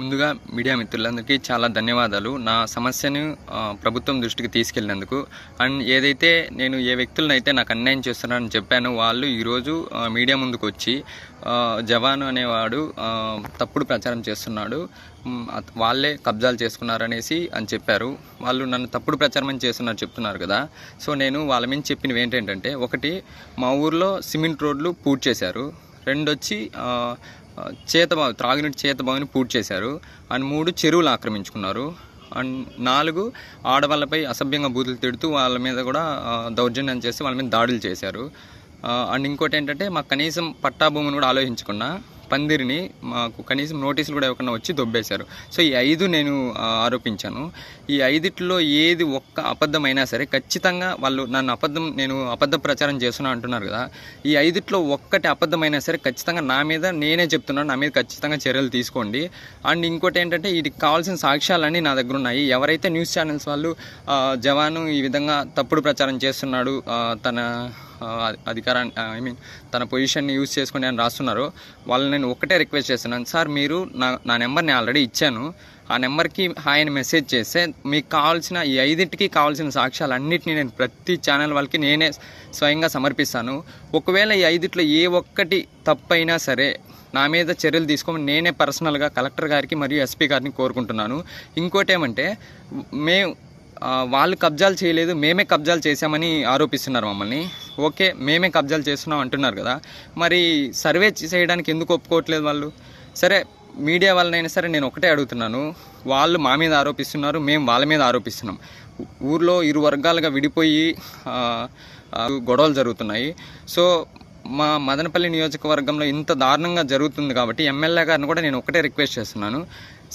ముందుగా మీడియా మిత్రులందరికీ చాలా ధన్యవాదాలు. నా సమస్యను ప్రభుత్వం దృష్టికి తీసుకెళ్ళినందుకు. అండ్ ఏదైతే నేను ఏ వ్యక్తులనైతే నాకు అన్యాయం చేస్తున్నారని చెప్పానో వాళ్ళు ఈరోజు మీడియా ముందుకు వచ్చి జవాను అనేవాడు తప్పుడు ప్రచారం చేస్తున్నాడు, వాళ్ళే కబ్జాలు చేసుకున్నారనేసి అని చెప్పారు. వాళ్ళు నన్ను తప్పుడు ప్రచారం చేస్తున్నారు చెప్తున్నారు కదా. సో నేను వాళ్ళ మీద చెప్పినవి ఏంటంటే, ఒకటి మా ఊర్లో సిమెంట్ రోడ్లు పూర్తి చేశారు, రెండొచ్చి త్రాగునీటి చేతబావిని పూర్తి చేశారు, అండ్ 3 చెరువులు ఆక్రమించుకున్నారు, అండ్ 4 ఆడవాళ్ళపై అసభ్యంగా బూతులు తిడుతూ వాళ్ళ మీద కూడా దౌర్జన్యం చేసి వాళ్ళ మీద దాడులు చేశారు. అండ్ ఇంకోటి ఏంటంటే, మాకు కనీసం పట్టా భూమిని కూడా ఆలోచించకుండా పందిరిని మాకు కనీసం నోటీసులు కూడా ఇవ్వకుండా వచ్చి దొబ్బేశారు. సో ఈ 5 నేను ఆరోపించాను. ఈ 5లో ఏది ఒక్క అబద్ధమైనా సరే ఖచ్చితంగా వాళ్ళు నేను అబద్ధ ప్రచారం చేస్తున్నా అంటున్నారు కదా. ఈ 5లో ఒక్కటి అబద్ధమైనా సరే ఖచ్చితంగా నా మీద నేనే చెప్తున్నాను, నా మీద ఖచ్చితంగా చర్యలు తీసుకోండి. అండ్ ఇంకోటి ఏంటంటే, వీటికి కావాల్సిన సాక్ష్యాలన్నీ నా దగ్గర ఉన్నాయి. ఎవరైతే న్యూస్ ఛానల్స్ వాళ్ళు జవాను ఈ విధంగా తప్పుడు ప్రచారం చేస్తున్నాడు, తన అధికారాన్ని తన పొజిషన్ని యూజ్ చేసుకుని అని రాస్తున్నారో వాళ్ళని నేను ఒకటే రిక్వెస్ట్ చేస్తున్నాను, సార్ మీరు నా నెంబర్ని ఆల్రెడీ ఇచ్చాను, ఆ నెంబర్కి ఆయన మెసేజ్ చేస్తే మీకు కావాల్సిన ఈ 5టికి కావాల్సిన సాక్ష్యాలన్నింటినీ నేను ప్రతి ఛానల్ వాళ్ళకి నేనే స్వయంగా సమర్పిస్తాను. ఒకవేళ ఈ 5లో ఏ ఒక్కటి తప్పైనా సరే నా మీద చర్యలు తీసుకోమని నేనే పర్సనల్గా కలెక్టర్ గారికి మరియు ఎస్పీ గారిని కోరుకుంటున్నాను. ఇంకోటి ఏమంటే, వాళ్ళు కబ్జాలు చేయలేదు, మేమే కబ్జాలు చేశామని ఆరోపిస్తున్నారు మమ్మల్ని. ఓకే, మేమే కబ్జాలు చేస్తున్నాం అంటున్నారు కదా, మరి సర్వే చేయడానికి ఎందుకు ఒప్పుకోవట్లేదు వాళ్ళు? సరే, మీడియా వాళ్ళనైనా సరే నేను ఒకటే అడుగుతున్నాను, వాళ్ళు మా మీద ఆరోపిస్తున్నారు, మేము వాళ్ళ మీద ఆరోపిస్తున్నాం. ఊర్లో 2 వర్గాలుగా విడిపోయి గొడవలు జరుగుతున్నాయి. సో మా మదనపల్లి నియోజకవర్గంలో ఇంత దారుణంగా జరుగుతుంది కాబట్టి ఎమ్మెల్యే గారిని కూడా నేను ఒకటే రిక్వెస్ట్ చేస్తున్నాను,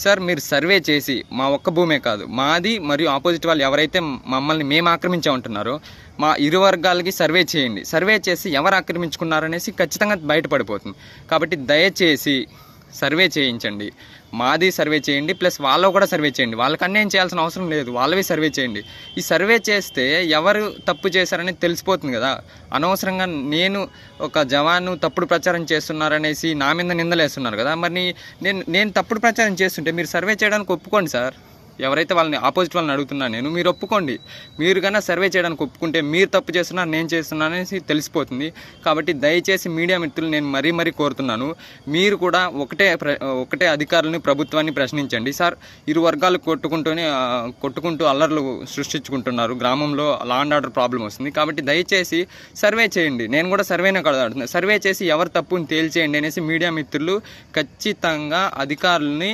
సార్ మీరు సర్వే చేసి మా ఒక్క భూమే కాదు, మాది మరియు ఆపోజిట్ వాళ్ళు ఎవరైతే మమ్మల్ని మేము ఆక్రమించామంటున్నారో మా 2 వర్గాలకి సర్వే చేయండి. సర్వే చేసి ఎవరు ఆక్రమించుకున్నారనేసి ఖచ్చితంగా బయటపడిపోతుంది. కాబట్టి దయచేసి సర్వే చేయించండి, మాది సర్వే చేయండి, ప్లస్ వాళ్ళకు కూడా సర్వే చేయండి. వాళ్ళకి అన్యాయం చేయాల్సిన అవసరం లేదు, వాళ్ళవి సర్వే చేయండి. ఈ సర్వే చేస్తే ఎవరు తప్పు చేశారని తెలిసిపోతుంది కదా. అనవసరంగా నేను ఒక జవాను తప్పుడు ప్రచారం చేస్తున్నారనేసి నా మీద నిందలేస్తున్నారు కదా. మరి నేను తప్పుడు ప్రచారం చేస్తుంటే మీరు సర్వే చేయడానికి ఒప్పుకోండి సార్. ఎవరైతే వాళ్ళని ఆపోజిట్ వాళ్ళని అడుగుతున్నాను మీరు ఒప్పుకోండి. మీరు కన్నా సర్వే చేయడానికి ఒప్పుకుంటే మీరు తప్పు చేస్తున్నారు, నేను చేస్తున్నాను అనేసి తెలిసిపోతుంది. కాబట్టి దయచేసి మీడియా మిత్రులు నేను మరీ కోరుతున్నాను, మీరు కూడా ఒకటే అధికారులను ప్రభుత్వాన్ని ప్రశ్నించండి. సార్ 2 వర్గాలు కొట్టుకుంటూ అల్లర్లు సృష్టించుకుంటున్నారు, గ్రామంలో లా అండ్ ఆర్డర్ ప్రాబ్లం వస్తుంది. కాబట్టి దయచేసి సర్వే చేయండి. నేను కూడా సర్వేనే కడుగుతున్నాను, సర్వే చేసి ఎవరు తప్పుని తేల్చేయండి అనేసి మీడియా మిత్రులు ఖచ్చితంగా అధికారులని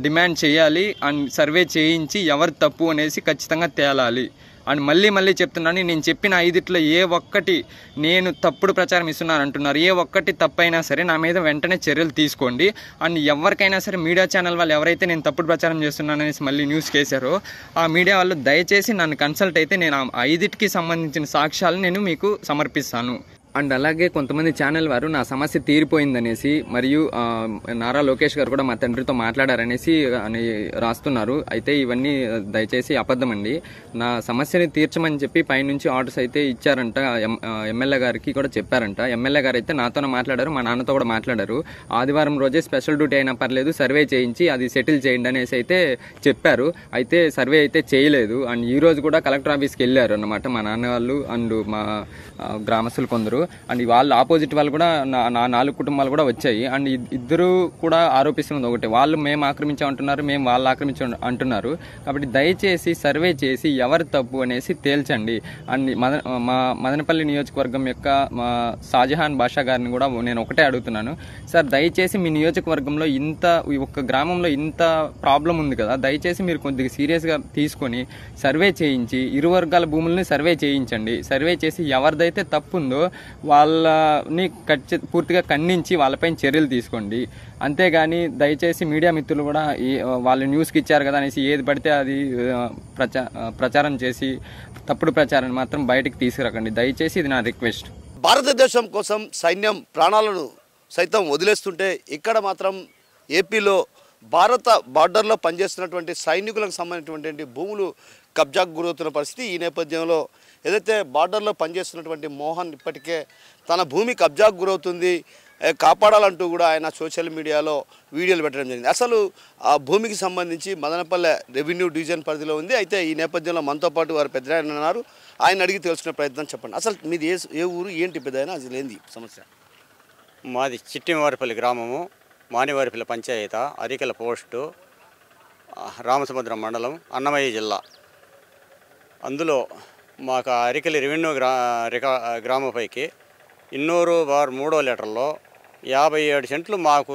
డిమాండ్ చేయాలి. అండ్ సర్వే చేయించి ఎవరు తప్పు అనేసి ఖచ్చితంగా తేలాలి. అండ్ మళ్ళీ చెప్తున్నాను, నేను చెప్పిన 5లో ఏ ఒక్కటి నేను తప్పుడు ప్రచారం ఇస్తున్నాను అంటున్నారు, ఏ ఒక్కటి తప్పైనా సరే నా మీద వెంటనే చర్యలు తీసుకోండి. అండ్ ఎవరికైనా సరే మీడియా ఛానల్ వాళ్ళు ఎవరైతే నేను తప్పుడు ప్రచారం చేస్తున్నాను అనేసి మళ్ళీ న్యూస్ కేసారో ఆ మీడియా వాళ్ళు దయచేసి నన్ను కన్సల్ట్ అయితే నేను ఆ 5టికి సంబంధించిన సాక్ష్యాలను నేను మీకు సమర్పిస్తాను. అండ్ అలాగే కొంతమంది ఛానల్ వారు నా సమస్య తీరిపోయిందనేసి మరియు నారా లోకేష్ గారు కూడా మా తండ్రితో మాట్లాడారనేసి అని రాస్తున్నారు. అయితే ఇవన్నీ దయచేసి అబద్ధం అండి. నా సమస్యని తీర్చమని చెప్పి పైనుంచి ఆర్డర్స్ అయితే ఇచ్చారంట, ఎమ్మెల్యే గారికి కూడా చెప్పారంట. ఎమ్మెల్యే గారు అయితే నాతోనే మాట్లాడారు, మా నాన్నతో కూడా మాట్లాడారు. ఆదివారం రోజే స్పెషల్ డ్యూటీ అయినా పర్లేదు సర్వే చేయించి అది సెటిల్ చేయండి అనేసి అయితే చెప్పారు. అయితే సర్వే అయితే చేయలేదు. అండ్ ఈ రోజు కూడా కలెక్టర్ ఆఫీస్కి వెళ్ళారు అన్నమాట మా నాన్న వాళ్ళు అండ్ మా గ్రామస్తులు కొందరు. అండ్ వాళ్ళు ఆపోజిట్ వాళ్ళు కూడా నా 4 కుటుంబాలు కూడా వచ్చాయి. అండ్ ఇద్దరు కూడా ఆరోపిస్తున్నది ఒకటే, వాళ్ళు మేము ఆక్రమించామంటున్నారు, మేము వాళ్ళు అంటున్నారు. కాబట్టి దయచేసి సర్వే చేసి ఎవరు తప్పు అనేసి తేల్చండి. అండ్ మా మదనపల్లి నియోజకవర్గం యొక్క మా షాజహాన్ బాషా గారిని కూడా నేను ఒకటే అడుగుతున్నాను, సార్ దయచేసి మీ నియోజకవర్గంలో ఒక్క గ్రామంలో ఇంత ప్రాబ్లం ఉంది కదా, దయచేసి మీరు కొద్దిగా సీరియస్గా తీసుకొని సర్వే చేయించి 2 వర్గాల భూములని సర్వే చేయించండి. సర్వే చేసి ఎవరిదైతే తప్పు ఉందో వాళ్ళని పూర్తిగా ఖండించి వాళ్ళపైన చర్యలు తీసుకోండి. అంతేగాని దయచేసి మీడియా మిత్రులు కూడా వాళ్ళు న్యూస్కి ఇచ్చారు కదా అనేసి ఏది పడితే అది ప్రచారం చేసి తప్పుడు ప్రచారాన్ని మాత్రం బయటకు తీసుకురాకండి. దయచేసి ఇది నా రిక్వెస్ట్. భారతదేశం కోసం సైన్యం ప్రాణాలను సైతం వదిలేస్తుంటే ఇక్కడ మాత్రం ఏపీలో భారత బార్డర్లో పనిచేస్తున్నటువంటి సైనికులకు సంబంధించినటువంటి భూములు కబ్జాకు గురవుతున్న పరిస్థితి. ఈ నేపథ్యంలో ఏదైతే బార్డర్లో పనిచేస్తున్నటువంటి మోహన్ ఇప్పటికే తన భూమి కబ్జాకు గురవుతుంది, కాపాడాలంటూ కూడా ఆయన సోషల్ మీడియాలో వీడియోలు పెట్టడం జరిగింది. అసలు ఆ భూమికి సంబంధించి మదనపల్లె రెవెన్యూ డివిజన్ పరిధిలో ఉంది. అయితే ఈ నేపథ్యంలో మనతో పాటు వారు పెద్ద ఆయన ఉన్నారు. ఆయన అడిగి తెలుసుకునే ప్రయత్నం చెప్పండి. అసలు మీది ఏ ఊరు, ఏంటి పెద్ద ఆయన, అసలు ఏంది సమస్య? మాది చిట్టివారిపల్లి గ్రామము, మానివారిపల్లి పంచాయత, అరికెల పోస్టు, రామసముద్రం మండలం, అన్నమయ్య జిల్లా. అందులో మాకు అరికెలి రెవెన్యూ గ్రామంపైకి ఇన్నూరు బార్ 3వ లీటర్లో 57 సెంట్లు మాకు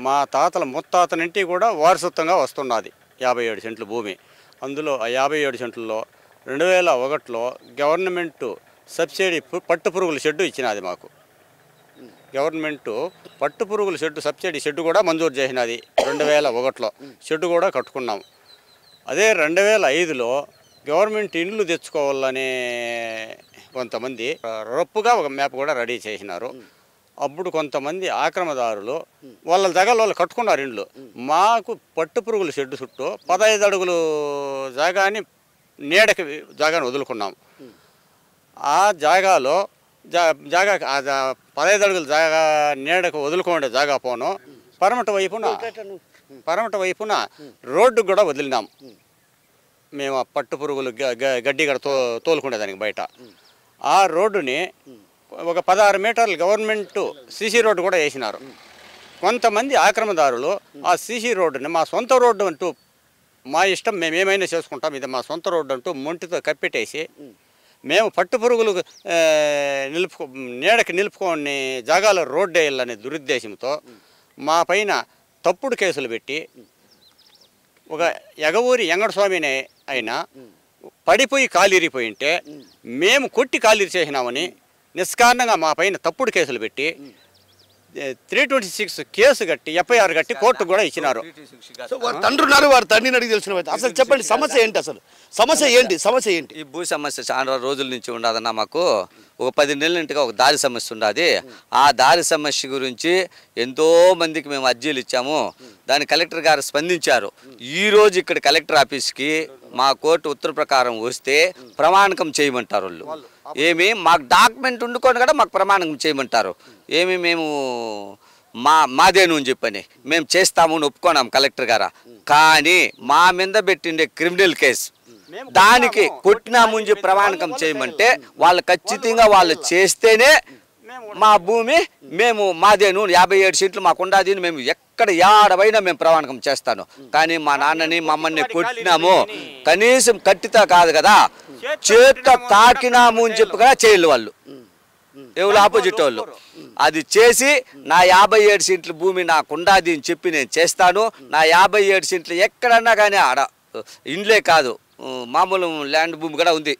మా తాతల ముత్తాత నుండి కూడా వారసత్వంగా వస్తున్నది. 57 సెంట్లు భూమి. అందులో ఆ 57 సెంట్లలో 2001లో గవర్నమెంటు సబ్సిడీ పట్టుపురుగుల షెడ్డు ఇచ్చినది మాకు. గవర్నమెంటు పట్టుపురుగుల షెడ్డు సబ్సిడీ షెడ్డు కూడా మంజూరు చేసినది. 2001లో షెడ్డు కూడా కట్టుకున్నాం. అదే 2005లో గవర్నమెంట్ ఇండ్లు తెచ్చుకోవాలనే కొంతమంది రప్పుగా ఒక మ్యాప్ కూడా రెడీ చేసినారు. అప్పుడు కొంతమంది ఆక్రమదారులు వాళ్ళ దగ్గర వాళ్ళు కట్టుకున్నారు ఇండ్లు. మాకు పట్టుపురుగుల షెడ్డు చుట్టూ 15 అడుగులు జాగాని నీడకి జాగాని వదులుకున్నాం. ఆ జాగాలో జాగా 15 అడుగుల జాగా నీడకు వదులుకోండే జాగా పోను పరమట వైపున రోడ్డు కూడా వదిలినాం. మేము ఆ పట్టుపురుగులు గడ్డి కూడా తోలుకునేదానికి బయట ఆ రోడ్డుని ఒక 16 మీటర్లు గవర్నమెంట్ సీసీ రోడ్డు కూడా వేసినారు. కొంతమంది ఆక్రమదారులు ఆ సీసీ రోడ్డుని మా సొంత రోడ్డు అంటూ మా ఇష్టం మేము ఏమైనా చేసుకుంటాం, ఇది మా సొంత రోడ్డు అంటూ మొంటితో కప్పెట్టేసి మేము పట్టుపురుగులు నీడకి నిలుపుకొని జాగాలో రోడ్డు వేయాలనే దురుద్దేశంతో మా పైన తప్పుడు కేసులు పెట్టి ఒక ఎగవూరి వెంకటస్వామిని అయినా పడిపోయి కాలిరిపోయి ఉంటే మేము కొట్టి కాలిరి చేసినామని నిష్కారణంగా మా పైన తప్పుడు కేసులు పెట్టి 326 కేసు కట్టి ఎఫ్ఐఆర్ కట్టి కోర్టుకు కూడా ఇచ్చినారు. వారు తండ్రి ఉన్నారు, వారు తండ్రిని అడిగి తెలిసిన. అసలు చెప్పండి, సమస్య ఏంటి? అసలు సమస్య ఏంటి? ఈ భూ సమస్య చాలా రోజుల నుంచి ఉండదన్న. మాకు ఒక 10 నెలల నుండిగా ఒక దారి సమస్య ఉండదు. ఆ దారి సమస్య గురించి ఎంతో మందికి మేము అర్జీలు ఇచ్చాము. దాని కలెక్టర్ గారు స్పందించారు. ఈరోజు ఇక్కడ కలెక్టర్ ఆఫీస్కి మా కోర్టు ఉత్తర్వు ప్రకారం వస్తే ప్రమాణకం చేయమంటారు వాళ్ళు. ఏమి మాకు డాక్యుమెంట్ ఉండుకొని కూడా మాకు ప్రమాణకం చేయమంటారు. ఏమి మేము మాదేను అని చెప్పని మేము చేస్తాము అని ఒప్పుకున్నాం కలెక్టర్ గారు. కానీ మా మీద పెట్టిండే క్రిమినల్ కేసు దానికి కొట్టినాము అని చెప్పి ప్రమాణకం చేయమంటే వాళ్ళు ఖచ్చితంగా వాళ్ళు చేస్తేనే మా భూమి మేము మాదేను 57 సెంట్లు మాకు ఉండాది మేము ఎక్కడ ఏడవైనా మేము ప్రమాణకం చేస్తాను. కానీ మా నాన్నని మమ్మల్ని కొట్టినాము, కనీసం కట్టితా కాదు కదా, చేత్తో తాకినాము అని చెప్పి కూడా చేయలు వాళ్ళు ఎవరు ఆపోజిట్ వాళ్ళు. అది చేసి నా 57 సెంట్ల భూమి నాకు ఉండాది అని చెప్పి నేను చేస్తాను. నా 57 సెంట్లు ఎక్కడన్నా కానీ ఆడ ఇండ్లే కాదు, మామూలు ల్యాండ్ భూమి కూడా ఉంది,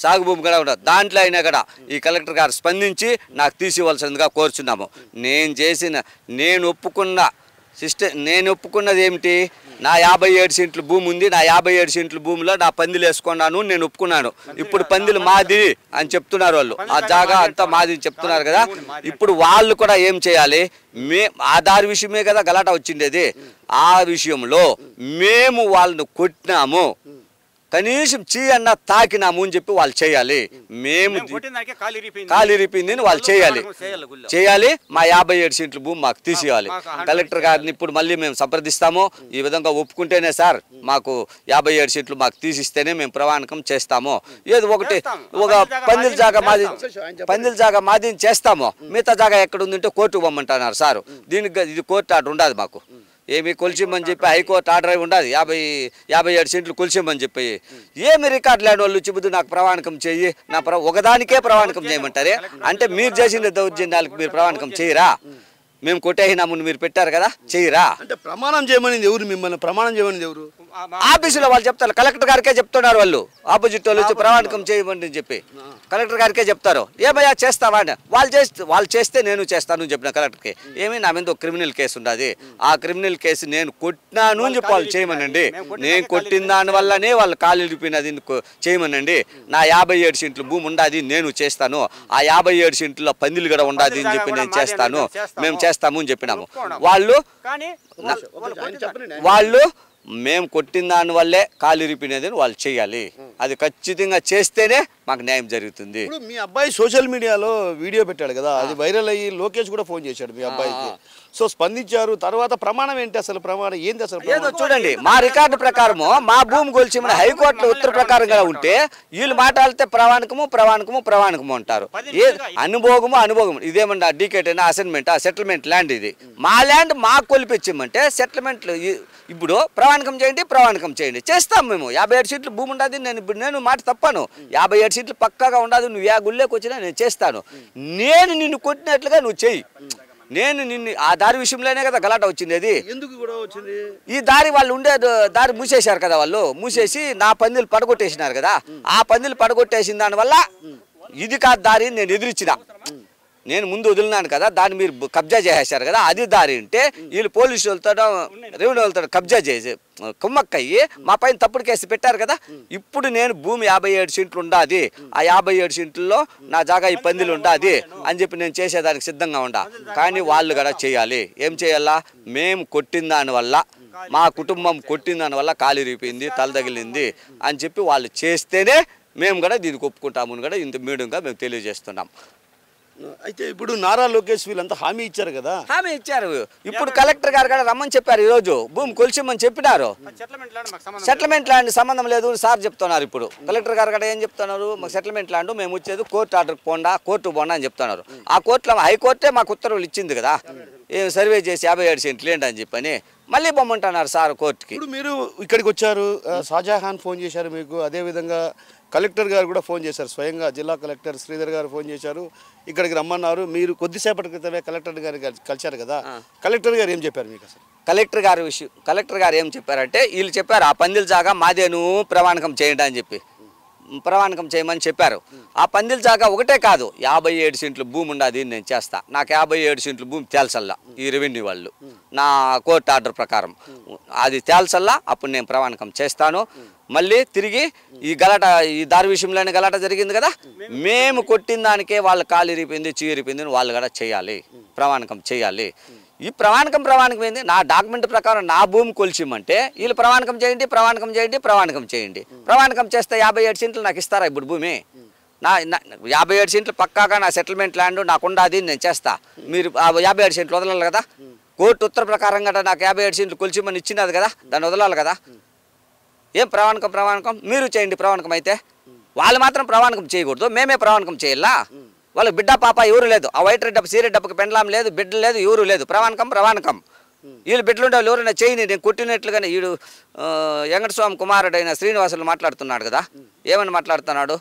సాగు భూమి కూడా ఉండదు. దాంట్లో అయినా కూడా ఈ కలెక్టర్ గారు స్పందించి నాకు తీసివ్వాల్సిందిగా కోరుచున్నాము. నేను ఒప్పుకున్నది ఏమిటి? నా 57 సెంట్ల భూమి ఉంది, నా 57 సెంట్ల భూమిలో నా పందిలు వేసుకున్నాను, నేను ఒప్పుకున్నాను. ఇప్పుడు పందిలు మాది అని చెప్తున్నారు వాళ్ళు, ఆ జాగా అంతా మాది అని చెప్తున్నారు కదా. ఇప్పుడు వాళ్ళు కూడా ఏం చేయాలి? ఆధార్ విషయమే కదా గలాట వచ్చిండేది. ఆ విషయంలో మేము వాళ్ళను కొట్టినాము, కనీసం అన్న తాకినాము అని చెప్పి వాళ్ళు చేయాలి. మేము కాలిరిపింది వాళ్ళు చేయాలి. మా 57 సెంట్ల భూమి మాకు తీసేయాలి. కలెక్టర్ గారిని ఇప్పుడు మళ్ళీ మేము సంప్రదిస్తాము. ఈ విధంగా ఒప్పుకుంటేనే సార్ మాకు 57 సెంట్లు మాకు తీసిస్తేనే మేము ప్రమాణకం చేస్తాము. ఏదో ఒకటి ఒక పందిల జాగా మాది చేస్తాము, మిగతా జాగా ఎక్కడ ఉందంటే కోర్టుకు పంపమంటున్నారు సార్. దీనికి ఇది కోర్టు ఆర్డర్ ఉండదు మాకు. ఏమి కొలిచిమని చెప్పి హైకోర్టు ఆర్డర్ ఉండదు. 57 సెంట్లు కొలిచిమని చెప్పి ఏమి రికార్డు లేని వాళ్ళు చెబుతూ నాకు ప్రమాణకం చెయ్యి, నా ఒకదానికే ప్రమాణకం చేయమంటారే. అంటే మీరు చేసిన దౌర్జన్యాలకు మీరు ప్రమాణకం చేయరా? మేము కొట్టేసినాము మీరు పెట్టారు కదా, చేయరా? అంటే ప్రమాణం చేయమని ఎవరు? మిమ్మల్ని ప్రమాణం చేయమని ఎవరు? ఆఫీసులో వాళ్ళు చెప్తారు, కలెక్టర్ గారికే చెప్తున్నారు. వాళ్ళు ఆపోజిట్ వాళ్ళు వచ్చి ప్రమాణకం చేయమని చెప్పి కలెక్టర్ గారికే చెప్తారు. ఏమయ్యా చేస్తావా అని. వాళ్ళు చేస్తే నేను చేస్తాను చెప్పిన కలెక్టర్కి. ఏమి నా మీద ఒక క్రిమినల్ కేసు ఉండదు. ఆ క్రిమినల్ కేసు నేను కొట్టినాను అని చెప్పి వాళ్ళు చేయమనండి. నేను కొట్టిన దానివల్లనే వాళ్ళు కాలు ఇరిపినది చేయమనండి. నా 57 సెంట్లు భూమి ఉండదు, నేను చేస్తాను. ఆ 57 సెంట్లో పందిలు కూడా ఉండదు అని చెప్పి నేను చేస్తాను, మేము చేస్తాము అని చెప్పినాము. వాళ్ళు మేము కొట్టిన దాని వల్లే కాలు ఇరిపినది వాళ్ళు చేయాలి. అది ఖచ్చితంగా చేస్తేనే మాకు న్యాయం జరుగుతుంది. ఇప్పుడు మీ అబ్బాయి సోషల్ మీడియాలో వీడియో పెట్టాడు కదా, అది వైరల్ అయ్యి లోకేష్ కూడా ఫోన్ చేశాడు మీ అబ్బాయికి. సో స్పందించారు. తర్వాత ప్రమాణం ఏంటి అసలు? ప్రమాణం ఏంది అసలు? ఏదో చూడండి, మా రికార్డు ప్రకారము మా భూమి కొలిచిమని హైకోర్టులో ఉత్తర ప్రకారంగా ఉంటే వీళ్ళు మాట్లాడితే ప్రవాణకము అంటారు. ఏ అనుభోగము ఇదేమన్నా డీకేట్ అయినా అసైన్మెంట్ సెటిల్మెంట్ ల్యాండ్ ఇది. మా ల్యాండ్ మాకు కొలిపించమంటే సెటిల్మెంట్ ఇప్పుడు ప్రవాణకం చేయండి చేస్తాం మేము. 57 సీట్లు భూమి ఉండదు. నేను మాట తప్పాను. 57 సీట్లు పక్కాగా ఉండదు. నువ్వు ఏ గుళ్ళేకి వచ్చినా నేను చేస్తాను. నేను నిన్ను కొట్టినట్లుగా నువ్వు చెయ్యి. నేను నిన్ను ఆ దారి విషయంలోనే కదా గలాట వచ్చింది. అది ఎందుకు కూడా వచ్చింది? ఈ దారి వాళ్ళు ఉండే దారి మూసేశారు కదా, వాళ్ళు మూసేసి నా పందిలు పడగొట్టేసినారు కదా. ఆ పందిలు పడగొట్టేసిన దానివల్ల ఇది కాదు దారి నేను ఎదిరించిన. నేను ముందు వదిలినాను కదా, దాన్ని మీరు కబ్జా చేసేశారు కదా, అది దారి అంటే వీళ్ళు పోలీసు వాళ్ళతో రెవెన్యూ వాళ్ళతో కబ్జా చేసి కుమ్మక్కయ్యి మా పైన తప్పుడు కేసు పెట్టారు కదా. ఇప్పుడు నేను భూమి 57 సెంట్లు ఉండాది, ఆ 57 సెంట్లలో నా జాగా ఈ పందిలు ఉండాది అని చెప్పి నేను చేసేదానికి సిద్ధంగా ఉండా. కానీ వాళ్ళు కూడా చేయాలి. ఏం చేయాలా? మేము కొట్టిన దానివల్ల మా కుటుంబం కొట్టిన దానివల్ల కాలు ఇరిగిపోయింది, తల తగిలింది అని చెప్పి వాళ్ళు చేస్తేనే మేము కూడా దీనికి ఒప్పుకుంటామని కూడా ఇంత మీడియంగా మేము తెలియజేస్తున్నాం. అయితే ఇప్పుడు నారా లోకేష్ వీళ్ళంతా హామీ ఇచ్చారు కదా. హామీ ఇచ్చారు. ఇప్పుడు కలెక్టర్ గారు కూడా రమ్మని చెప్పారు. ఈరోజు భూమి కొలిచిమని చెప్పినారు. సెటిల్మెంట్ ల్యాండ్ సంబంధం లేదు సార్ చెప్తున్నారు. ఇప్పుడు కలెక్టర్ గారు కూడా ఏం చెప్తున్నారు? మాకు సెటిల్మెంట్ ల్యాండ్ మేము వచ్చేది కోర్టు ఆర్డర్ కోర్టు పోండా అని చెప్తున్నారు. ఆ కోర్టులో హైకోర్టే మాకు ఉత్తర్వులు ఇచ్చింది కదా, ఏం సర్వే చేసి 57 సెంట్లు ఏంటి అని చెప్పని మళ్ళీ బొమ్మంటున్నారు సార్ కోర్టుకి. ఇప్పుడు మీరు ఇక్కడికి వచ్చారు, షాజహాన్ ఫోన్ చేశారు మీకు, అదేవిధంగా కలెక్టర్ గారు కూడా ఫోన్ చేశారు. స్వయంగా జిల్లా కలెక్టర్ శ్రీధర్ గారు ఫోన్ చేశారు, ఇక్కడికి రమ్మన్నారు. మీరు కొద్దిసేపటి క్రితమే కలెక్టర్ గారు కలిశారు కదా, కలెక్టర్ గారు ఏం చెప్పారు మీకు అసలు? కలెక్టర్ గారు ఏం చెప్పారంటే వీళ్ళు చెప్పారు ఆ పందిల జాగా మాదేను ప్రమాణకం చేయండి అని చెప్పి ప్రమాణకం చేయమని చెప్పారు. ఆ పందిల జాగా ఒకటే కాదు, 57 సెంట్లు భూమి ఉండదు నేను చేస్తా. నాకు 57 సెంట్లు భూమి తేల్చల్లా ఈ రెవెన్యూ వాళ్ళు నా కోర్టు ఆర్డర్ ప్రకారం అది తేల్చల్లా, అప్పుడు నేను ప్రమాణకం చేస్తాను. మళ్ళీ తిరిగి ఈ దారి విషయంలోనే గలాట జరిగింది కదా, మేము కొట్టిన దానికే వాళ్ళ కాలు ఇరిగిపోయింది, చీరిపోయింది, వాళ్ళు కూడా చేయాలి, ప్రమాణకం చేయాలి. ఈ ప్రమాణకం ఏంది? నా డాక్యుమెంట్ ప్రకారం నా భూమి కొలిచిమంటే వీళ్ళు ప్రమాణకం చేయండి. ప్రమాణకం చేస్తే 57 సెంట్లు నాకు ఇస్తారా ఇప్పుడు భూమి? నా 57 సెంట్లు పక్కాగా నా సెటిల్మెంట్ ల్యాండ్ నాకు ఉండదు, నేను చేస్తా. మీరు 57 సెంట్లు వదలాలి కదా, కోర్టు ఉత్తర ప్రకారంగా నాకు 57 సెంట్లు కొలిచిమని ఇచ్చినది కదా, దాన్ని వదలాలి కదా. ఏం ప్రమాణకం మీరు చేయండి. ప్రమాణకం అయితే వాళ్ళు మాత్రం ప్రమాణకం చేయకూడదు, మేమే ప్రమాణకం చేయాలా? వాళ్ళకి బిడ్డ పాప ఎవరు లేదు. ఆ వైట్ రెడ్ డబ్బు సీరెడ్ డబ్బుకి పెండ్లాం లేదు, బిడ్డ లేదు, ఎవరు లేదు. ప్రమాణకం వీళ్ళు బిడ్డలుండే వాళ్ళు ఎవరైనా చేయని. నేను కొట్టినట్లుగానే వీడు వెంకటస్వామి కుమారుడైన శ్రీనివాసులు మాట్లాడుతున్నాడు కదా, ఏమని మాట్లాడుతున్నాడు?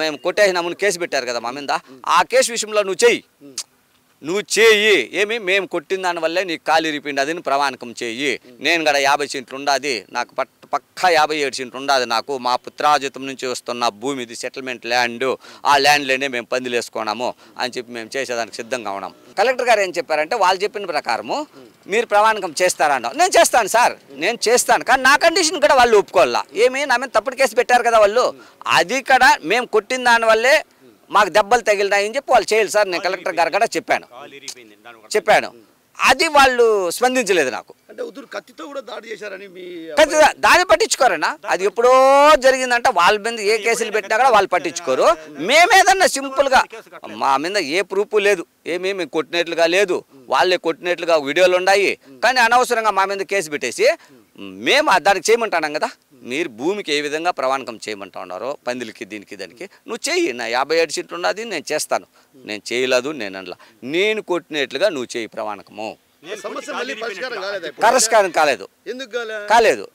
మేము కొట్టేసినామని కేసు పెట్టారు కదా మా మీద, ఆ కేసు విషయంలో నువ్వు చేయి. ఏమి మేము కొట్టిన దానివల్లే నీకు కాలు ఇరిపిండి, అది ప్రమాణకం చేయి. నేను కూడా 50 సెంట్లు ఉండదు, నాకు పక్కా 57 సెంట్లు ఉండదు. నాకు మా పుత్రాజితం నుంచి వస్తున్న భూమి ఇది సెటిల్మెంట్ ల్యాండ్, ఆ ల్యాండ్లోనే మేము పందిలు వేసుకున్నాము అని చెప్పి మేము చేసేదానికి సిద్ధంగా ఉన్నాం. కలెక్టర్ గారు ఏం చెప్పారంటే వాళ్ళు చెప్పిన ప్రకారము మీరు ప్రమాణకం చేస్తారన్నా. నేను చేస్తాను సార్, నేను చేస్తాను, కానీ నా కండిషన్ కూడా వాళ్ళు ఒప్పుకోవాలా. ఏమి నా మీద తప్పుడు కేసు పెట్టారు కదా వాళ్ళు, అది కూడా మేము కొట్టిన దానివల్లే మాకు దెబ్బలు తగిలినాయని చెప్పి వాళ్ళు చేయాలి సార్. నేను కలెక్టర్ గారు కూడా చెప్పాను. అది వాళ్ళు స్పందించలేదు. నాకు అంటే కత్తితో కూడా దాడి చేశారని దాన్ని పట్టించుకోరన్నా. అది ఎప్పుడో జరిగిందంట. వాళ్ళ మీద ఏ కేసులు పెట్టినా కూడా వాళ్ళు పట్టించుకోరు. మేమేదన్నా సింపుల్గా మా మీద ఏ ప్రూఫ్ లేదు, మేము కొట్టినట్లుగా లేదు, వాళ్ళే కొట్టినట్లుగా వీడియోలు ఉన్నాయి, కానీ అనవసరంగా మా మీద కేసు పెట్టేసి మేము దానికి చేయమంటున్నాం కదా. మీరు భూమికి ఏ విధంగా ప్రమాణకం చేయమంటా ఉన్నారో పందిలకి దీనికి దానికి నువ్వు చెయ్యి. నా 57 సెంట్లు ఉన్నది నేను చేస్తాను. నేను చేయలేదు, నేను కొట్టినట్లుగా నువ్వు చేయి ప్రమాణకము. పరిష్కారం కాలేదు.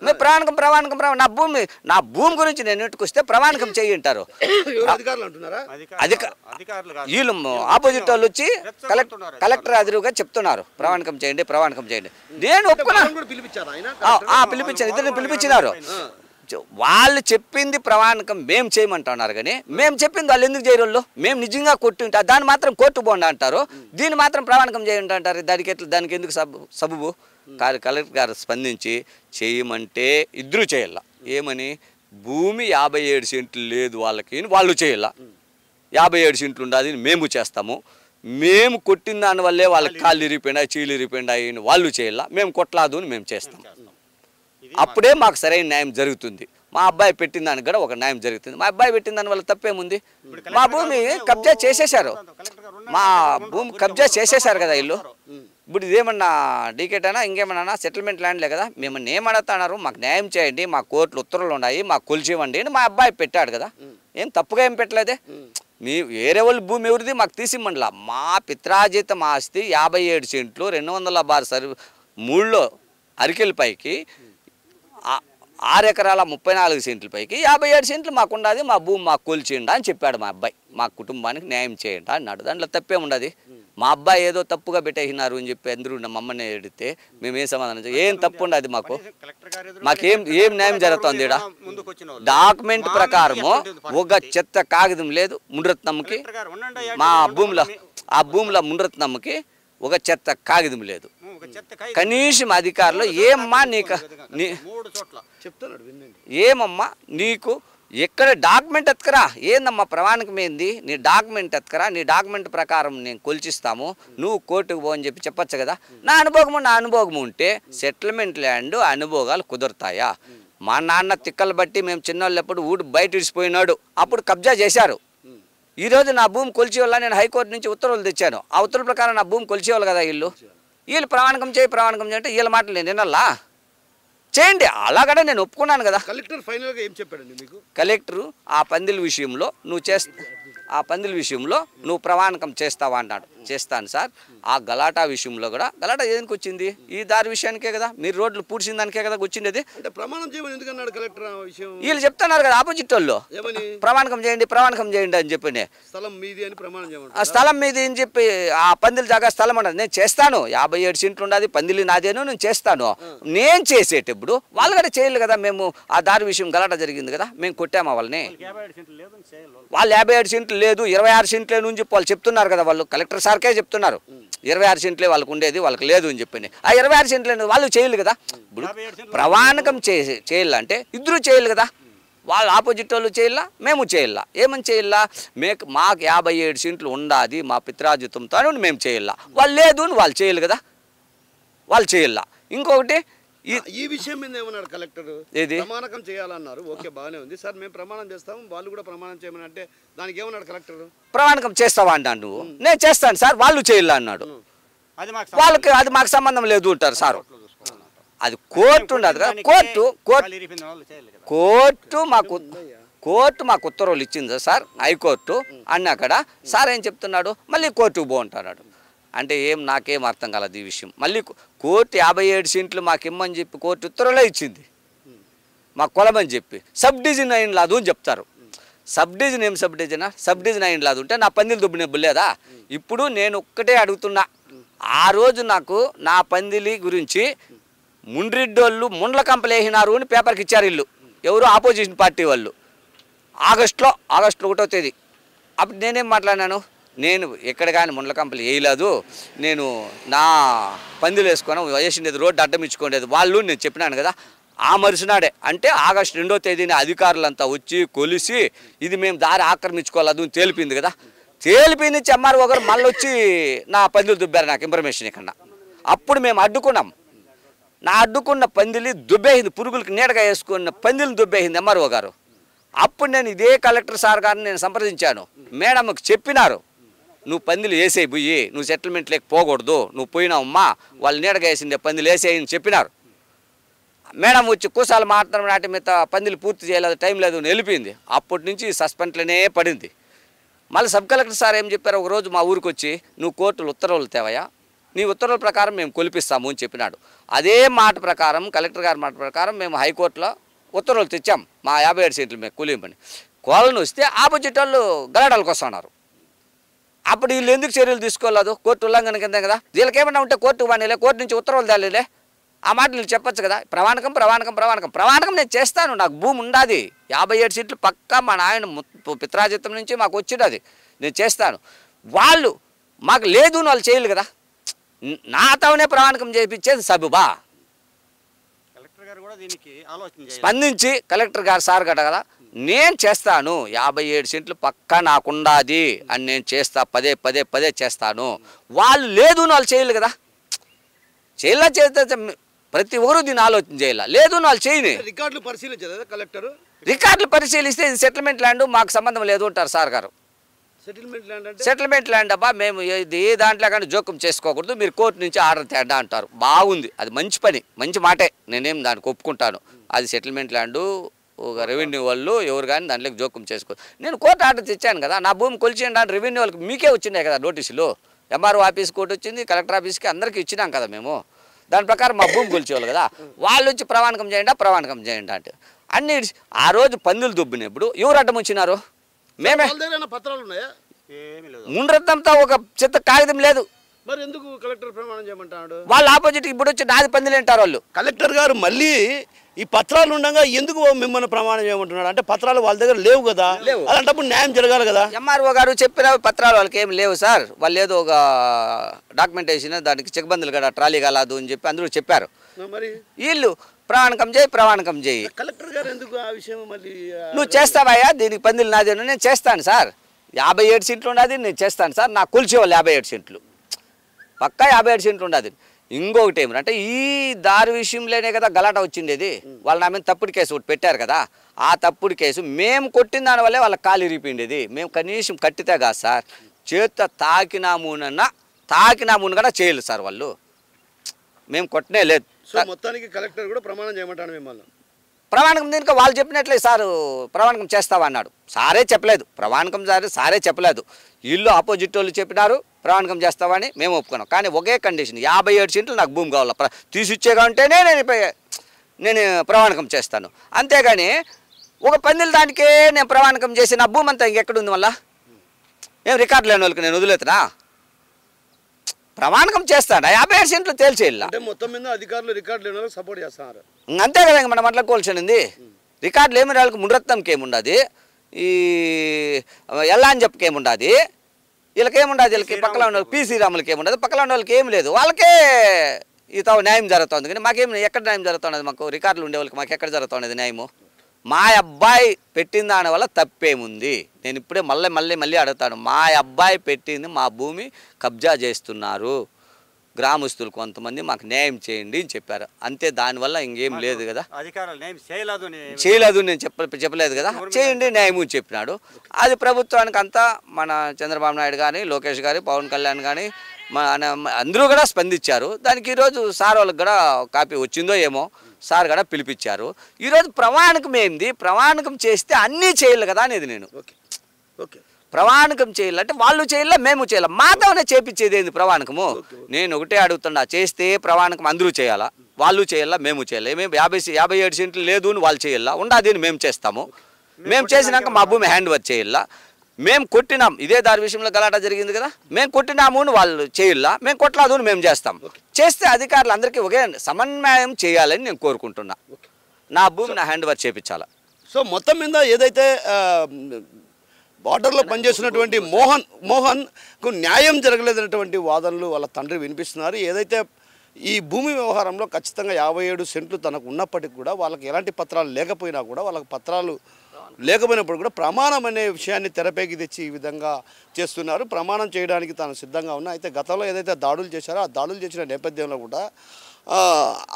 మీరు ప్రమాణకం నా భూమి గురించి నేను ఇంటికొస్తే ప్రమాణకం చేయంటారు. వీళ్ళు ఆపోజిట్ వాళ్ళు వచ్చి కలెక్టర్ అదురుగా చెప్తున్నారు ప్రమాణకం చేయండి. నేను ఒప్పుకున్నాను, పిలిపించాను, ఇద్దరిని పిలిపించినారు. వాళ్ళు చెప్పింది ప్రమాణకం మేము చేయమంటున్నారు, కానీ మేము చెప్పింది వాళ్ళు ఎందుకు చేయరు? మేము నిజంగా కొట్టి ఉంటారు, దాన్ని మాత్రం కోర్టు పోండి అంటారు, దీన్ని మాత్రం ప్రమాణకం చేయండి అంటారు. దానికి ఎందుకు సబబు? కలెక్టర్ గారు స్పందించి చేయమంటే ఇద్దరు చేయాల. ఏమని? భూమి 57 సెంట్లు లేదు వాళ్ళకి, వాళ్ళు చేయాల. 57 సెంట్లు ఉండదు మేము చేస్తాము. మేము కొట్టిన దానివల్లే వాళ్ళకి కాళ్ళు ఇరిగిపోయినాయి, చీలు ఇరిగిపోయినాయి, వాళ్ళు చేయాల. మేము కొట్టలాదు అని మేము చేస్తాం. అప్పుడే మాకు సరైన న్యాయం జరుగుతుంది. మా అబ్బాయి పెట్టిన దానికి కూడా ఒక న్యాయం జరుగుతుంది. మా అబ్బాయి పెట్టిన దాని వల్ల తప్పేముంది? మా భూమి కబ్జా చేసేశారు, మా భూమి కబ్జా చేసేశారు కదా వీళ్ళు. ఇప్పుడు ఇదేమన్నా డీకేటనా ఇంకేమన్నా సెటిల్మెంట్ ల్యాండ్లే కదా. మిమ్మల్ని ఏమడుతున్నారు, మాకు న్యాయం చేయండి, మా కోర్టులు ఉత్తర్వులు ఉన్నాయి, మాకు కొలిచివ్వండి అని మా అబ్బాయి పెట్టాడు కదా. ఏం తప్పుగా ఏం పెట్టలేదే. మీ వేరే వాళ్ళు భూమి ఎవరిది మాకు తీసిమ్మండిలా. మా పిత్రాజితం ఆస్తి 57 సెంట్లు 200 3లో అరికెల పైకి 6 ఎకరాల 34 సెంట్ల పైకి 57 సెంట్లు మాకు ఉండదు, మా భూమి మాకు కొలిచేయండి అని చెప్పాడు మా అబ్బాయి. మా కుటుంబానికి న్యాయం చేయండి అన్నాడు. దాంట్లో తప్పే ఉండదు. మా అబ్బాయి ఏదో తప్పుగా పెట్టేసినారు అని చెప్పి అందరూ మమ్మల్ని అడిగితే మేమేం సమాధానం ఏం తప్పు ఉండదు మాకు. మాకేం న్యాయం జరుగుతుంది ఇక్కడ. డాక్యుమెంట్ ప్రకారము ఒక చెత్త కాగితం లేదు మునిరత్నంకి. మా భూమిలో ఆ భూమిలో మునిరత్నంకి ఒక చెత్త కాగితం లేదు. కనీసం అధికారులు ఏమ్మా నీకు ఏమమ్మా నీకు ఎక్కడ డాక్యుమెంట్ ఎత్తుకరా, ఏందమ్మా ప్రమాణికం ఏంది, నీ డాక్యుమెంట్ ఎత్తుకరా, నీ డాక్యుమెంట్ ప్రకారం నేను కొలిచిస్తాము, నువ్వు కోర్టుకు పో అని చెప్పి చెప్పచ్చు కదా. నా అనుభవం ఉంటే సెటిల్మెంట్ ల్యాండ్ అనుభోగాలు కుదురుతాయా? మా నాన్న తిక్కలు బట్టి మేము చిన్నోళ్ళప్పుడు ఊడు బయట ఇడిచిపోయినాడు, అప్పుడు కబ్జా చేశారు. ఈరోజు నా భూమి కొలిచే వల్ల నేను హైకోర్టు నుంచి ఉత్తర్వులు తెచ్చాను. ఆ ఉత్తర్వుల ప్రకారం నా భూమి కొలిచేవాళ్ళు కదా వీళ్ళు ప్రమాణకం చేయంటే వీళ్ళ మాటలు నేను వినాలా? చేయండి, అలాగనే నేను ఒప్పుకున్నాను కదా. కలెక్టర్ ఫైనల్గా ఏం చెప్పాడండి మీకు? కలెక్టరు ఆ పందిల విషయంలో నువ్వు ప్రమాణకం చేస్తావా అన్నాడు. చేస్తాను సార్. ఆ గలాటా విషయంలో కూడా గలాటా ఏదానికి వచ్చింది? ఈ దారి విషయానికే కదా, మీరు రోడ్లు పూడ్చిన దానికే కదా వచ్చింది. అంటే ప్రమాణం చేయమని ఎందుకన్నాడు కలెక్టర్? వీళ్ళు చెప్తున్నారు కదా ఆపోజిట్ వాళ్ళు, ప్రమాణకం చేయండి అని చెప్పి. స్థలం మీది అని ప్రమాణం చేయమని, ఆ స్థలం మీది అని చెప్పి ఆ పందిల జాగా స్థలం ఉండదు. నేను చేస్తాను, 57 సెంట్లు ఉండదు, పందిలి నాదేను, నేను చేస్తాను. నేను చేసేటప్పుడు వాళ్ళు కూడా చేయాలి కదా. మేము ఆ దారి విషయం గలాటా జరిగింది కదా, మేము కొట్టామా వాళ్ళని? వాళ్ళు 57 సెంట్లు లేదు 26 సెంట్లే నుంచి వాళ్ళు చెప్తున్నారు కదా. వాళ్ళు కలెక్టర్ సార్కే చెప్తున్నారు 26 సెంట్లే వాళ్ళకు ఉండేది, వాళ్ళకి లేదు అని చెప్పి. ఆ 26 సెంట్లే వాళ్ళు చేయాలి కదా. ఇప్పుడు ప్రమాణకం చేయాలంటే ఇద్దరు చేయాలి కదా. వాళ్ళు ఆపోజిట్ వాళ్ళు చేయాలా, మేము చేయాలా. ఏమని చేయాలా? మాకు 57 సెంట్లు ఉండాది మా పిత్రాజితంతో మేము చేయాలా. వాళ్ళు లేదు అని వాళ్ళు చేయాలి కదా, వాళ్ళు చేయాలా. ఇంకొకటి ఈ విషయం మీద ఏమన్నాడు కలెక్టర్? ఏది ప్రమాణకం చేయాలన్నారు. ఓకే, బాగానే ఉంది సార్, మేము ప్రమాణం చేస్తాము, వాళ్ళు కూడా ప్రమాణం చేయమని అంటే దానికి ఏమన్నాడు కలెక్టర్? ప్రమాణకం చేస్తావా అంటాను. నువ్వు నేను చేస్తాను సార్, వాళ్ళు చేయాలి అన్నాడు. వాళ్ళకి అది మాకు సంబంధం లేదు అంటారు సార్. అది కోర్టు ఉండదు కదా. కోర్టు మాకు ఉత్తర్వులు ఇచ్చింది సార్, హైకోర్టు అన్నాకడ సార్ ఏం చెప్తున్నాడు, మళ్ళీ కోర్టుకు బాగుంటున్నాడు. అంటే నాకేం అర్థం కాలేదు ఈ విషయం. మళ్ళీ కోర్టు 57 సెంట్లు మాకు ఇమ్మని చెప్పి కోర్టు ఉత్తర్వులే ఇచ్చింది, మాకు కొలమని చెప్పి. సబ్ డివిజన్ అయిన లాదు అని చెప్తారు. సబ్ డివిజన్ సబ్ డివిజన్ అయిన లాదు ఉంటే నా పందిలు దుబ్బినబ్బు లేదా? ఇప్పుడు నేను ఒక్కటే అడుగుతున్నా, ఆ రోజు నాకు నా పందిలి గురించి ముండ్రిడ్డోళ్ళు ముండ్ల కంపలు వేసినారు అని పేపర్కి ఇచ్చారు వీళ్ళు, ఎవరు ఆపోజిషన్ పార్టీ వాళ్ళు. ఆగస్టులో 1వ తేదీ. అప్పుడు నేనేం మాట్లాడినాను, నేను ఎక్కడ కానీ ముండ్ల కంపలు వేయలేదు, నేను నా పందిలు వేసుకొని వేసిండేది రోడ్డు అడ్డం ఇచ్చుకోండేది వాళ్ళు నేను చెప్పినాను కదా. ఆ మరుసనాడే అంటే ఆగస్టు 2వ తేదీన అధికారులంతా వచ్చి కొలిసి ఇది మేము దారి ఆక్రమించుకోలేదు అని తేలిపింది కదా. తేలిపింది చెమ్మారు ఒకరు మళ్ళీ వచ్చి నా పందిలు దుబ్బారు, నాకు ఇన్ఫర్మేషన్ ఇక్కడ. అప్పుడు మేము అడ్డుకున్నాం. నా అడ్డుకున్న పందిలి దుబ్బేసింది, పురుగులకి నీడగా వేసుకున్న పందిలిని దుబ్బేసింది ఎంఆర్ఓ గారు. అప్పుడు నేను ఇదే కలెక్టర్ సార్ గారిని నేను సంప్రదించాను. మేడంకి చెప్పినారు, నువ్వు పందిలు వేసేయి పోయి, నువ్వు సెటిల్మెంట్ లేక పోకూడదు, నువ్వు పోయినావమ్మా, వాళ్ళు నీడగా వేసిండే పందిలు వేసేయని చెప్పినారు. మేడం వచ్చి కూసాలు మాట్లాడడం నాటి మీద పందిలు పూర్తి చేయలేదు, టైం లేదు అని వెళ్ళిపోయింది. అప్పటి నుంచి సస్పెండ్లోనే పడింది. మళ్ళీ సబ్ కలెక్టర్ సార్ ఏం చెప్పారు, ఒకరోజు మా ఊరికి వచ్చి నువ్వు కోర్టులు ఉత్తర్వులు తేవయా, నీ ఉత్తర్వుల ప్రకారం మేము కొలిపిస్తాము అని చెప్పినాడు. అదే మాట ప్రకారం కలెక్టర్ గారి మాట ప్రకారం మేము హైకోర్టులో ఉత్తర్వులు తెచ్చాం, మా 57 సెంట్లు మేము కూలిమని. కోళ్ళను వస్తే ఆపోజిట్ వాళ్ళు గలాటాలకు వస్తున్నారు. అప్పుడు వీళ్ళు ఎందుకు చర్యలు తీసుకోలేదు? కోర్టు ఉల్లంఘన కింద కదా. వీళ్ళకి ఏమన్నా ఉంటే కోర్టుకు బాగానే, కోర్టు నుంచి ఉత్తర్వులు తేలేలే. ఆ మాట వీళ్ళు చెప్పచ్చు కదా. ప్రమాణకం నేను చేస్తాను, నాకు భూమి ఉండాది, 57 సెంట్లు పక్కా మా నాయన పిత్రాజితం నుంచి మాకు వచ్చినది, నేను చేస్తాను. వాళ్ళు మాకు లేదు అని వాళ్ళు చేయాలి కదా. నాతోనే ప్రమాణకం చేయించేది సబుబా? స్పందించి కలెక్టర్ గారు సార్ గట కదా, నేను చేస్తాను, 57 సెంట్లు పక్కా నాకుండాది అని నేను చేస్తా, పదే చేస్తాను. వాళ్ళు లేదు అని వాళ్ళు చేయాలి కదా. చేస్తే ప్రతి ఒక్కరు దీన్ని ఆలోచన చేయాలి. లేదు వాళ్ళు చేయని. రికార్డులు పరిశీలించలేదా కలెక్టర్? రికార్డులు పరిశీలిస్తే ఇది సెటిల్మెంట్ ల్యాండ్, మాకు సంబంధం లేదు అంటారు సార్ గారు. సెటిల్మెంట్ ల్యాండ్ అంటే సెటిల్మెంట్ ల్యాండ్ అబ్బా, మేము ఇది ఏ దాంట్లో కానీ జోక్యం చేసుకోకూడదు, మీరు కోర్టు నుంచి ఆర్డర్ తేడా అంటారు. బాగుంది, అది మంచి పని, మంచి మాటే, నేనేం దానికి ఒప్పుకుంటాను. అది సెటిల్మెంట్ ల్యాండు, ఒక రెవెన్యూ వాళ్ళు ఎవరు కానీ దాంట్లోకి జోక్యం చేసుకో. నేను కోర్టు ఆర్డర్ తెచ్చాను కదా, నా భూమి కొలిచేయండి అని రెవెన్యూ వాళ్ళకి మీకే వచ్చినాయి కదా నోటీసులు. ఎంఆర్ఓ ఆఫీస్ కోర్టు వచ్చింది, కలెక్టర్ ఆఫీస్కి అందరికీ ఇచ్చినాం కదా మేము. దాని ప్రకారం మా భూమి కొలిచేవాళ్ళు కదా, వాళ్ళు వచ్చి ప్రమాణకం చేయండి అంటే అన్ని. ఆ రోజు పందులు దుబ్బినప్పుడు ఎవరు అడ్డం వచ్చినారు? మేమే. పత్రాలు ఉన్నాయా? ముండ్రత్నంతో ఒక చెత్త కాగితం లేదు. మరి ఎందుకు కలెక్టర్ ప్రమాణం చేయమంటాడు? వాళ్ళు ఆపోజిట్ ఇప్పుడు వచ్చి నాది పందులు అంటారు వాళ్ళు. కలెక్టర్ గారు మళ్ళీ ఈ పత్రాలు ఉండగా ఎందుకు మిమ్మల్ని ప్రమాణం చేయమంటున్నాడు? అంటే పత్రాలు వాళ్ళ దగ్గర లేవు కదా, అలాంటప్పుడు న్యాయం జరగాలి కదా. ఎంఆర్ఓ గారు చెప్పిన పత్రాలు వాళ్ళకి ఏం లేవు సార్. వాళ్ళు ఏదో ఒక డాక్యుమెంటేషన్ దానికి చెక్బందులు కదా ట్రాలీ కాలేదు అని చెప్పి అందరూ చెప్పారు. మరి వీళ్ళు ప్రమాణకం చేయి. కలెక్టర్ గారు ఎందుకు ఆ విషయం మళ్ళీ? నువ్వు చేస్తావయ్యా, దీనికి పందులు నాది, నేను చేస్తాను సార్. 57 సెంట్లు ఉన్నది, నేను చేస్తాను సార్. నాకు కొలిచేవాళ్ళు 57 సెంట్లు, పక్కా 57 సెంట్లు ఉన్నది. ఇంకొకటి ఏమిటంటే ఈ దారి విషయంలోనే కదా గలాట వచ్చిండేది. వాళ్ళు నా మీద తప్పుడు కేసు ఒకటి పెట్టారు కదా, ఆ తప్పుడు కేసు మేము కొట్టిన దానివల్లే వాళ్ళకి కాలు ఇరిగిపోయిండేది. మేము కనీసం కట్టితే కాదు సార్, చేత తాకినామున కూడా చేయలేదు సార్ వాళ్ళు, మేము కొట్టనే లేదు. సో మొత్తానికి కలెక్టర్ కూడా ప్రమాణం చేయమంటాడు మిమ్మల్ని. ప్రమాణకం దీనికి వాళ్ళు చెప్పినట్లే సార్, ప్రమాణకం చేస్తావా అన్నాడు. సారే చెప్పలేదు, ప్రమాణకం సారే చెప్పలేదు. ఇల్లు ఆపోజిట్ వాళ్ళు చెప్పినారు ప్రమాణకం చేస్తావని, మేము ఒప్పుకున్నాం. కానీ ఒకే కండిషన్, 57 సెంట్లు నాకు భూమి కావాలా, తీసిచ్చేగా ఉంటేనే నేను ప్రమాణకం చేస్తాను. అంతేగాని ఒక పందిల దానికే నేను ప్రమాణకం చేసి నా భూమి అంతా ఇంకెక్కడుంది? మళ్ళా ఏం రికార్డు లేని వాళ్ళకి నేను వదిలేతున్నా? ప్రమాణకం చేస్తాను, 57 సెంట్లు తేల్చేయాల. మొత్తం మీద అధికారులు రికార్డు లేని వాళ్ళకి సపోర్ట్ చేస్తున్నారు. అంతే కదా, ఇంక మనం అట్లా కోల్చింది. రికార్డులు ఏమి వాళ్ళకి ముండ్రత్నంకి ఏముండదు, ఈ ఎలా అని చెప్పకేముండదు, వీళ్ళకేముండదు. వీళ్ళకి పక్కన ఉన్న పీసీ రాములకి ఏముండదు, పక్కన ఉన్న వాళ్ళకి ఏం లేదు. వాళ్ళకే ఈ న్యాయం జరుగుతుంది. కానీ మాకేం ఎక్కడ న్యాయం జరుగుతున్నది? మాకు రికార్డులు ఉండే వాళ్ళకి మాకు ఎక్కడ జరుగుతున్నది న్యాయము? మా అబ్బాయి పెట్టిన దాని వల్ల తప్పేముంది? నేను ఇప్పుడే మళ్ళీ అడుగుతాను. మా అబ్బాయి పెట్టింది మా భూమి కబ్జా చేస్తున్నారు గ్రామస్తులు కొంతమంది, మాకు న్యాయం చేయండి అని చెప్పారు. అంతే, దానివల్ల ఇంకేం లేదు కదా. చేయలేదు నేను చెప్పలేదు కదా, చేయండి న్యాయము అని చెప్పినాడు. అది ప్రభుత్వానికి అంతా మన చంద్రబాబు నాయుడు కానీ, లోకేష్ గారి, పవన్ కళ్యాణ్ కానీ అందరూ కూడా స్పందించారు. దానికి ఈరోజు సార్ వాళ్ళకి కూడా కాపీ వచ్చిందో ఏమో, సార్ కూడా పిలిపించారు. ఈరోజు ప్రమాణకం ఏంది? ప్రమాణకం చేస్తే అన్నీ చేయాలి కదా అనేది నేను. ప్రమాణకం చేయాలంటే వాళ్ళు చేయాల, మేము చేయాల, మాతోనే చేపించేది ఏంది ప్రమాణకము? నేను ఒకటే అడుగుతున్నా, చేస్తే ప్రమాణకం అందరూ చేయాలా? వాళ్ళు చేయాలా, మేము చేయాలి. మేము 57 సెంట్లు లేదు అని వాళ్ళు చేయాలా, ఉండదు అని మేము చేస్తాము. మేము చేసినాక మా భూమి హ్యాండ్ ఓవర్ చేయాలా. మేము కొట్టినాం, ఇదే దారి విషయంలో గలాట జరిగింది కదా, మేము కొట్టినాము అని వాళ్ళు చేయాలా, మేము కొట్టలేదు అని మేము చేస్తాం. చేస్తే అధికారులు అందరికీ ఒకే సమన్వయం చేయాలని నేను కోరుకుంటున్నా. నా భూమి నా హ్యాండ్ ఓవర్ చేయించాలా. సో మొత్తం మీద ఏదైతే బార్డర్లో పనిచేస్తున్నటువంటి మోహన్కు న్యాయం జరగలేదన్నటువంటి వాదనలు వాళ్ళ తండ్రి వినిపిస్తున్నారు. ఏదైతే ఈ భూమి వ్యవహారంలో ఖచ్చితంగా 57 సెంట్లు తనకు ఉన్నప్పటికీ కూడా వాళ్ళకి ఎలాంటి పత్రాలు లేకపోయినా కూడా, వాళ్ళకి పత్రాలు లేకపోయినప్పుడు కూడా ప్రమాణం అనే విషయాన్ని తెరపైకి తెచ్చి ఈ విధంగా చేస్తున్నారు. ప్రమాణం చేయడానికి తాను సిద్ధంగా ఉన్నా. అయితే గతంలో ఏదైతే దాడులు చేశారో ఆ దాడులు చేసిన నేపథ్యంలో కూడా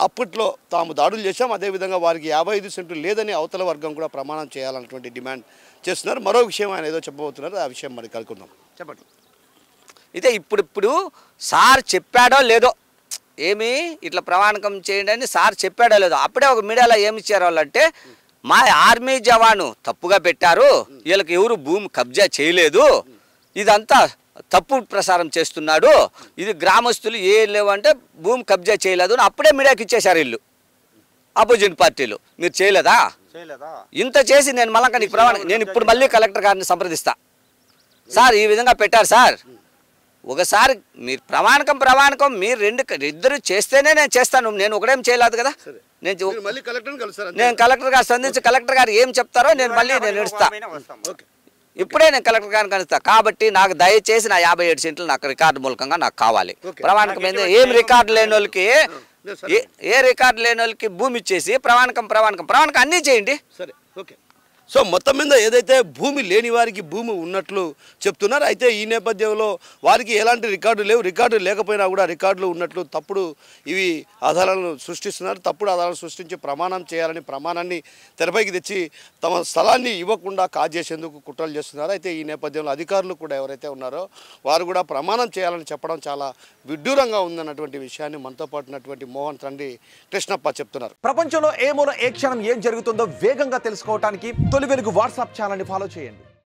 అప్పట్లో తాము దాడులు చేశాం, అదేవిధంగా వారికి 55 సెంట్లు లేదని అవతల వర్గం కూడా ప్రమాణం చేయాలన్నటువంటి డిమాండ్ చేస్తున్నారు. మరో విషయం ఆయన ఏదో చెప్పబోతున్నారు, ఆ విషయం మరి కనుక్కుందాం. చెప్పండి. అయితే ఇప్పుడు సార్ చెప్పాడో లేదో, ఏమి ఇట్లా ప్రమాణకం చేయండి అని సార్ చెప్పాడో లేదో, అప్పుడే ఒక మీడియాలో ఏమి ఇచ్చారు వాళ్ళంటే, మా ఆర్మీ జవాను తప్పుగా పెట్టారు, వీళ్ళకి ఎవరు భూమి కబ్జా చేయలేదు, ఇదంతా తప్పు ప్రసారం చేస్తున్నాడు, ఇది గ్రామస్తులు ఏం లేవంటే భూమి కబ్జా చేయలేదు అని అప్పుడే మీడియాకి ఇచ్చేశారు వీళ్ళు ఆపోజిట్ పార్టీలు. మీరు చేయలేదా? ఇంత చేసి నేను మళ్ళీ నీకు ప్రమాణం, నేను ఇప్పుడు మళ్ళీ కలెక్టర్ గారిని సంప్రదిస్తా. సార్ ఈ విధంగా పెట్టారు సార్, ఒకసారి మీరు ప్రమాణకం మీరు ఇద్దరు చేస్తేనే నేను చేస్తాను, నేను ఒకడేం చేయలేదు కదా. నేను కలెక్టర్ గారు సంధించి కలెక్టర్ గారు ఏం చెప్తారో నేను నడుస్తా. ఇప్పుడే నేను కలెక్టర్ గారిని కలుస్తా. కాబట్టి నాకు దయచేసి నా 57 సెంట్లు నాకు రికార్డు మూలకంగా నాకు కావాలి. ప్రమాణకం ఏంది? ఏం రికార్డు లేని వాళ్ళకి, ఏ రికార్డు లేని వాళ్ళకి భూమి ఇచ్చేసి ప్రమాణకం అన్నీ చేయండి. సో మొత్తం మీద ఏదైతే భూమి లేని వారికి భూమి ఉన్నట్లు చెప్తున్నారు. అయితే ఈ నేపథ్యంలో వారికి ఎలాంటి రికార్డు లేవు, రికార్డు లేకపోయినా కూడా రికార్డులు ఉన్నట్లు తప్పుడు ఇవి ఆధారాలను సృష్టిస్తున్నారు. తప్పుడు ఆధారాలు సృష్టించి ప్రమాణం చేయాలని ప్రమాణాన్ని తెరపైకి తెచ్చి తమ స్థలాన్ని ఇవ్వకుండా కాజేసేందుకు కుట్రలు చేస్తున్నారు. అయితే ఈ నేపథ్యంలో అధికారులు కూడా ఎవరైతే ఉన్నారో వారు కూడా ప్రమాణం చేయాలని చెప్పడం చాలా విడ్డూరంగా ఉందన్నటువంటి విషయాన్ని మనతో పాటు ఉన్నటువంటి మోహన్ తండ్రి కృష్ణప్ప చెప్తున్నారు. ప్రపంచంలో ఏ మూల ఏ క్షణం ఏం జరుగుతుందో వేగంగా తెలుసుకోవడానికి తొలి వెలుగు వాట్సాప్ ఛానల్ని ఫాలో చేయండి.